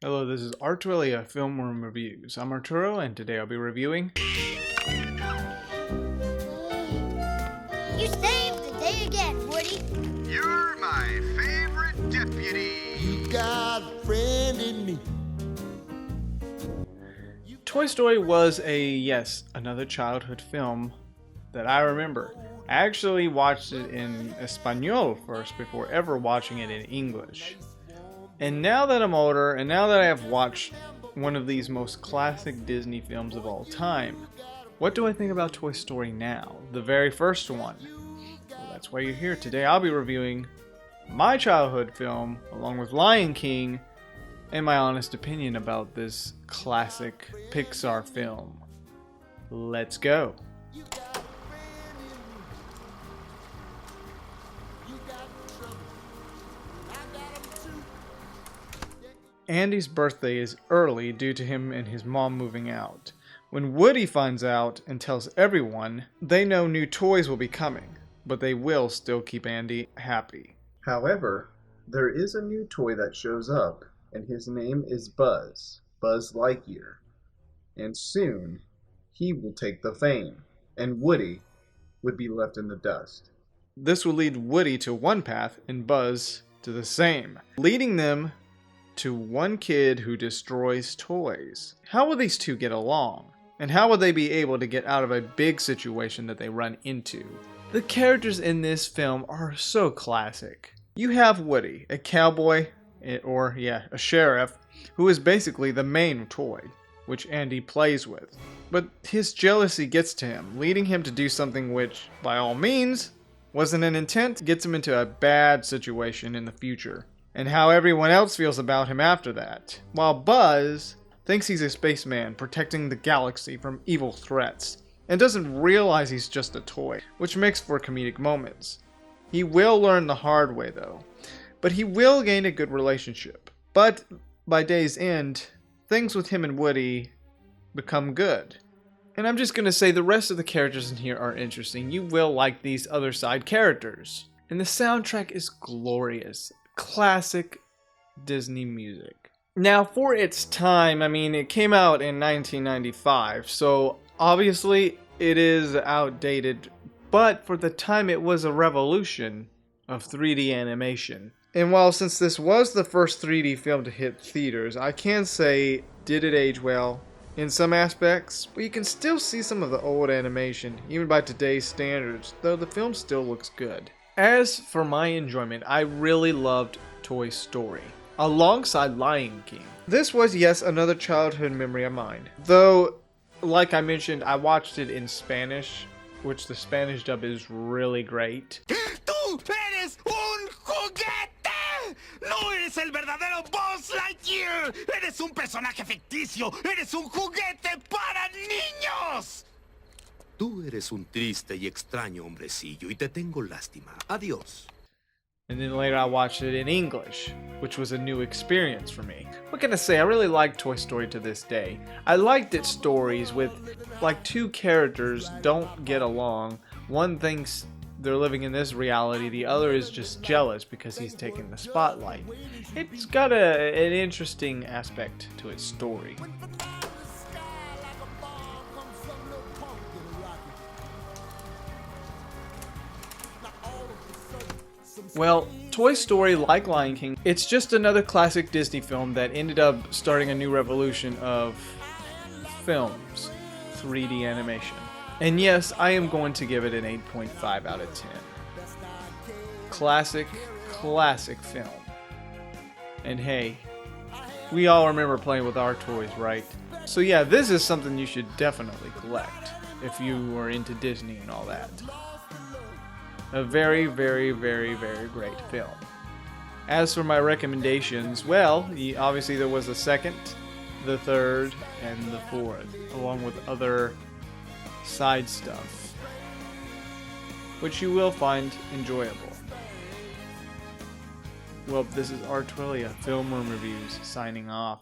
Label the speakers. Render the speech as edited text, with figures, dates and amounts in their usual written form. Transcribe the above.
Speaker 1: Hello, this is Arturelia Film Room Reviews. I'm Arturo, and today I'll be reviewing
Speaker 2: You saved the day again, Woody.
Speaker 3: You're my favorite deputy.
Speaker 4: You got a friend in me.
Speaker 1: Toy Story was another childhood film that I remember. I actually watched it in Espanol first before ever watching it in English. And now that I'm older, and now that I have watched one of these most classic Disney films of all time, what do I think about Toy Story now? The very first one. Well, that's why you're here. Today I'll be reviewing my childhood film, along with Lion King, and my honest opinion about this classic Pixar film. Let's go. Andy's birthday is early due to him and his mom moving out. When Woody finds out and tells everyone, they know new toys will be coming, but they will still keep Andy happy. However, there is a new toy that shows up, and his name is Buzz Lightyear. And soon, he will take the fame, and Woody would be left in the dust. This will lead Woody to one path and Buzz to the same, leading them to one kid who destroys toys. How will these two get along? And how will they be able to get out of a big situation that they run into? The characters in this film are so classic. You have Woody, a cowboy, a sheriff, who is basically the main toy, which Andy plays with. But his jealousy gets to him, leading him to do something which, by all means, wasn't an intent, gets him into a bad situation in the future, and how everyone else feels about him after that. While Buzz thinks he's a spaceman protecting the galaxy from evil threats, and doesn't realize he's just a toy, which makes for comedic moments. He will learn the hard way though, but he will gain a good relationship. But by day's end, things with him and Woody become good. And I'm just gonna say the rest of the characters in here are interesting. You will like these other side characters. And the soundtrack is glorious. Classic Disney music. Now, for its time, it came out in 1995, so obviously it is outdated, but for the time it was a revolution of 3D animation. And while since this was the first 3D film to hit theaters, I can say, did it age well? In some aspects, but you can still see some of the old animation, even by today's standards, though the film still looks good. As for my enjoyment, I really loved Toy Story, alongside Lion King. This was, yes, another childhood memory of mine. Though, like I mentioned, I watched it in Spanish, which the Spanish dub is really great.
Speaker 4: Tú eres un juguete. No eres el verdadero Buzz Lightyear. Eres un personaje ficticio. Eres un juguete para niños. Tú eres un triste y extraño hombrecillo y te tengo lástima. Adiós.
Speaker 1: And then later I watched it in English, which was a new experience for me. What can I say? I really like Toy Story to this day. I liked its stories with, like, two characters don't get along. One thinks they're living in this reality, the other is just jealous because he's taking the spotlight. It's got an interesting aspect to its story. Well, Toy Story, like Lion King, it's just another classic Disney film that ended up starting a new revolution of films, 3D animation. And yes, I am going to give it an 8.5 out of 10. Classic film. And hey, we all remember playing with our toys, right? So yeah, this is something you should definitely collect if you are into Disney and all that. A very, very, very, very great film. As for my recommendations, well, obviously there was the second, the third, and the fourth, along with other side stuff, which you will find enjoyable. Well, this is Arturelia Film Room Reviews signing off.